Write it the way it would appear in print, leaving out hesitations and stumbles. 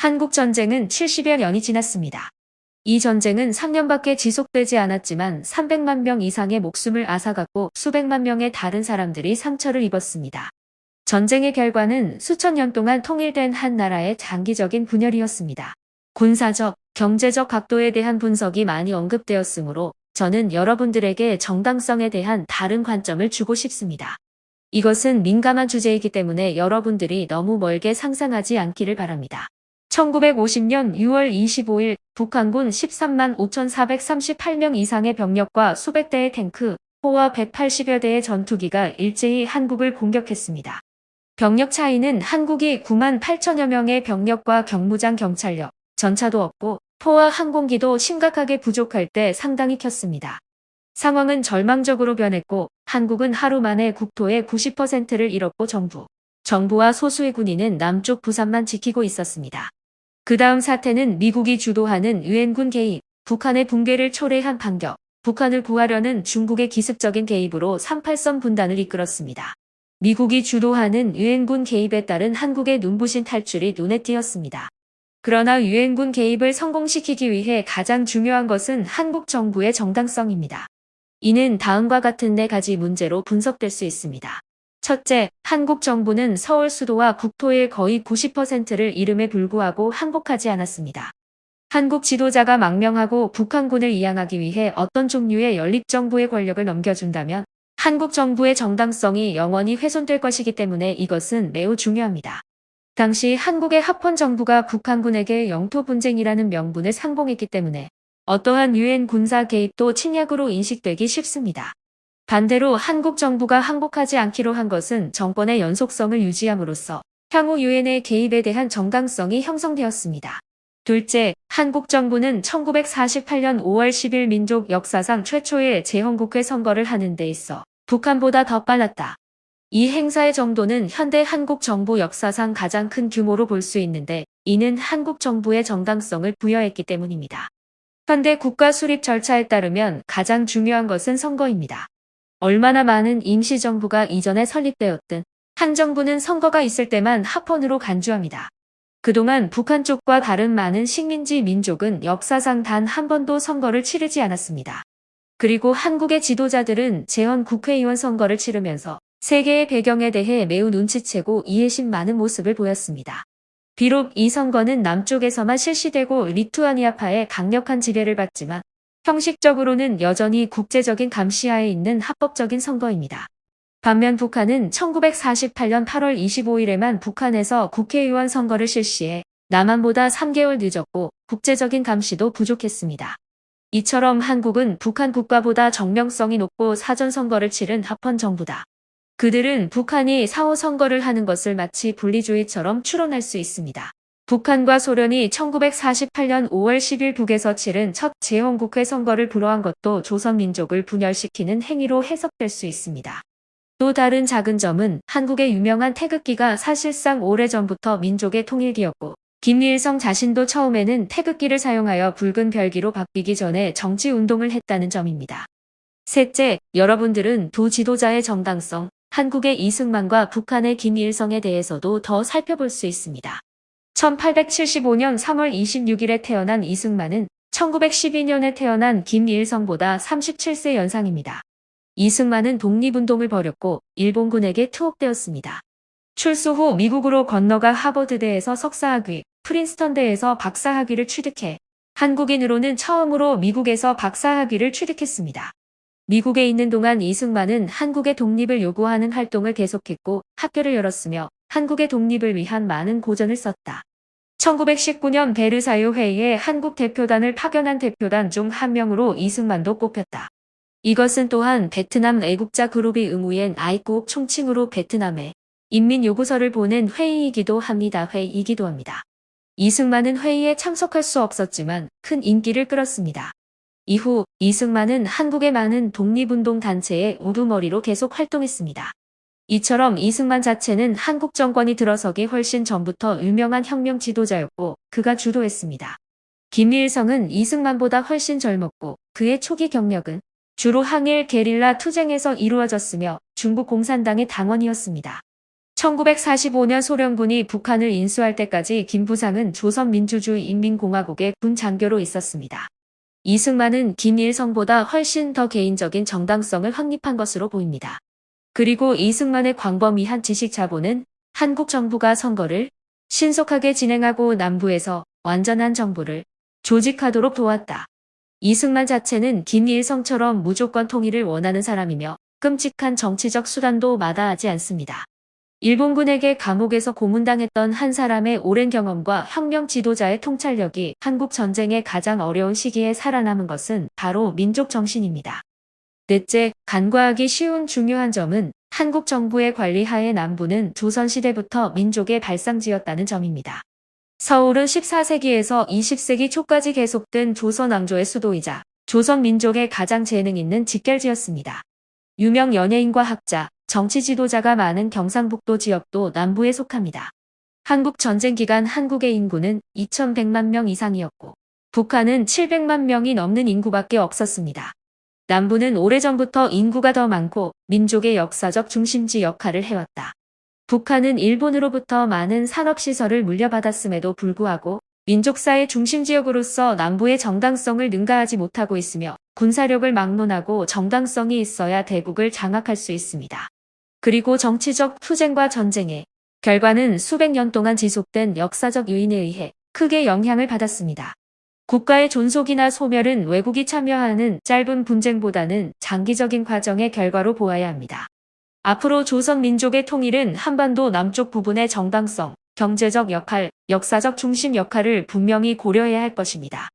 한국전쟁은 70여 년이 지났습니다. 이 전쟁은 3년밖에 지속되지 않았지만 300만 명 이상의 목숨을 앗아갔고 수백만 명의 다른 사람들이 상처를 입었습니다. 전쟁의 결과는 수천 년 동안 통일된 한 나라의 장기적인 분열이었습니다. 군사적, 경제적 각도에 대한 분석이 많이 언급되었으므로 저는 여러분들에게 정당성에 대한 다른 관점을 주고 싶습니다. 이것은 민감한 주제이기 때문에 여러분들이 너무 멀게 상상하지 않기를 바랍니다. 1950년 6월 25일 북한군 13만 5,438명 이상의 병력과 수백 대의 탱크, 포와 180여 대의 전투기가 일제히 한국을 공격했습니다. 병력 차이는 한국이 9만 8천여 명의 병력과 경무장 경찰력, 전차도 없고 포와 항공기도 심각하게 부족할 때 상당히 컸습니다. 상황은 절망적으로 변했고 한국은 하루 만에 국토의 90%를 잃었고 정부와 소수의 군인은 남쪽 부산만 지키고 있었습니다. 그 다음 사태는 미국이 주도하는 유엔군 개입, 북한의 붕괴를 초래한 반격, 북한을 구하려는 중국의 기습적인 개입으로 38선 분단을 이끌었습니다. 미국이 주도하는 유엔군 개입에 따른 한국의 눈부신 탈출이 눈에 띄었습니다. 그러나 유엔군 개입을 성공시키기 위해 가장 중요한 것은 한국 정부의 정당성입니다. 이는 다음과 같은 4가지 문제로 분석될 수 있습니다. 첫째, 한국 정부는 서울 수도와 국토의 거의 90%를 잃음에 불구하고 항복하지 않았습니다. 한국 지도자가 망명하고 북한군을 이양하기 위해 어떤 종류의 연립정부의 권력을 넘겨준다면 한국 정부의 정당성이 영원히 훼손될 것이기 때문에 이것은 매우 중요합니다. 당시 한국의 합헌 정부가 북한군에게 영토 분쟁이라는 명분을 상봉했기 때문에 어떠한 유엔 군사 개입도 침략으로 인식되기 쉽습니다. 반대로 한국 정부가 항복하지 않기로 한 것은 정권의 연속성을 유지함으로써 향후 유엔의 개입에 대한 정당성이 형성되었습니다. 둘째, 한국 정부는 1948년 5월 10일 민족 역사상 최초의 재헌국회 선거를 하는 데 있어 북한보다 더 빨랐다. 이 행사의 정도는 현대 한국 정부 역사상 가장 큰 규모로 볼 수 있는데 이는 한국 정부의 정당성을 부여했기 때문입니다. 현대 국가 수립 절차에 따르면 가장 중요한 것은 선거입니다. 얼마나 많은 임시정부가 이전에 설립되었든 한 정부는 선거가 있을 때만 합헌으로 간주합니다. 그동안 북한 쪽과 다른 많은 식민지 민족은 역사상 단 한 번도 선거를 치르지 않았습니다. 그리고 한국의 지도자들은 재헌 국회의원 선거를 치르면서 세계의 배경에 대해 매우 눈치채고 이해심 많은 모습을 보였습니다. 비록 이 선거는 남쪽에서만 실시되고 리투아니아파의 강력한 지배를 받지만 형식적으로는 여전히 국제적인 감시하에 있는 합법적인 선거입니다. 반면 북한은 1948년 8월 25일에만 북한에서 국회의원 선거를 실시해 남한보다 3개월 늦었고 국제적인 감시도 부족했습니다. 이처럼 한국은 북한 국가보다 정명성이 높고 사전선거를 치른 합헌 정부다. 그들은 북한이 4.5 선거를 하는 것을 마치 분리주의처럼 추론할 수 있습니다. 북한과 소련이 1948년 5월 10일 북에서 치른 첫 재헌국회 선거를 불허한 것도 조선민족을 분열시키는 행위로 해석될 수 있습니다. 또 다른 작은 점은 한국의 유명한 태극기가 사실상 오래전부터 민족의 통일기였고 김일성 자신도 처음에는 태극기를 사용하여 붉은 별기로 바뀌기 전에 정치운동을 했다는 점입니다. 셋째, 여러분들은 두 지도자의 정당성, 한국의 이승만과 북한의 김일성에 대해서도 더 살펴볼 수 있습니다. 1875년 3월 26일에 태어난 이승만은 1912년에 태어난 김일성보다 37세 연상입니다. 이승만은 독립운동을 벌였고 일본군에게 투옥되었습니다. 출소 후 미국으로 건너가 하버드대에서 석사학위, 프린스턴대에서 박사학위를 취득해 한국인으로는 처음으로 미국에서 박사학위를 취득했습니다. 미국에 있는 동안 이승만은 한국의 독립을 요구하는 활동을 계속했고 학교를 열었으며 한국의 독립을 위한 많은 고전을 썼다. 1919년 베르사유 회의에 한국 대표단을 파견한 대표단 중 한 명으로 이승만도 꼽혔다. 이것은 또한 베트남 애국자 그룹이 의무엔 아이국 총칭으로 베트남에 인민요구서를 보낸 회의이기도 합니다. 회의이기도 합니다. 이승만은 회의에 참석할 수 없었지만 큰 인기를 끌었습니다. 이후 이승만은 한국의 많은 독립운동 단체의 우두머리로 계속 활동했습니다. 이처럼 이승만 자체는 한국 정권이 들어서기 훨씬 전부터 유명한 혁명 지도자였고 그가 주도했습니다. 김일성은 이승만보다 훨씬 젊었고 그의 초기 경력은 주로 항일 게릴라 투쟁에서 이루어졌으며 중국 공산당의 당원이었습니다. 1945년 소련군이 북한을 인수할 때까지 김부상은 조선민주주의인민공화국의 군 장교로 있었습니다. 이승만은 김일성보다 훨씬 더 개인적인 정당성을 확립한 것으로 보입니다. 그리고 이승만의 광범위한 지식 자본은 한국 정부가 선거를 신속하게 진행하고 남부에서 완전한 정부를 조직하도록 도왔다. 이승만 자체는 김일성처럼 무조건 통일을 원하는 사람이며 끔찍한 정치적 수단도 마다하지 않습니다. 일본군에게 감옥에서 고문당했던 한 사람의 오랜 경험과 혁명 지도자의 통찰력이 한국 전쟁의 가장 어려운 시기에 살아남은 것은 바로 민족 정신입니다. 넷째, 간과하기 쉬운 중요한 점은 한국 정부의 관리하에 남부는 조선시대부터 민족의 발상지였다는 점입니다. 서울은 14세기에서 20세기 초까지 계속된 조선 왕조의 수도이자 조선 민족의 가장 재능 있는 직결지였습니다. 유명 연예인과 학자, 정치 지도자가 많은 경상북도 지역도 남부에 속합니다. 한국 전쟁 기간 한국의 인구는 2100만 명 이상이었고 북한은 700만 명이 넘는 인구밖에 없었습니다. 남부는 오래전부터 인구가 더 많고 민족의 역사적 중심지 역할을 해왔다. 북한은 일본으로부터 많은 산업시설을 물려받았음에도 불구하고 민족사의 중심지역으로서 남부의 정당성을 능가하지 못하고 있으며 군사력을 막론하고 정당성이 있어야 대국을 장악할 수 있습니다. 그리고 정치적 투쟁과 전쟁의 결과는 수백 년 동안 지속된 역사적 요인에 의해 크게 영향을 받았습니다. 국가의 존속이나 소멸은 외국이 참여하는 짧은 분쟁보다는 장기적인 과정의 결과로 보아야 합니다. 앞으로 조선 민족의 통일은 한반도 남쪽 부분의 정당성, 경제적 역할, 역사적 중심 역할을 분명히 고려해야 할 것입니다.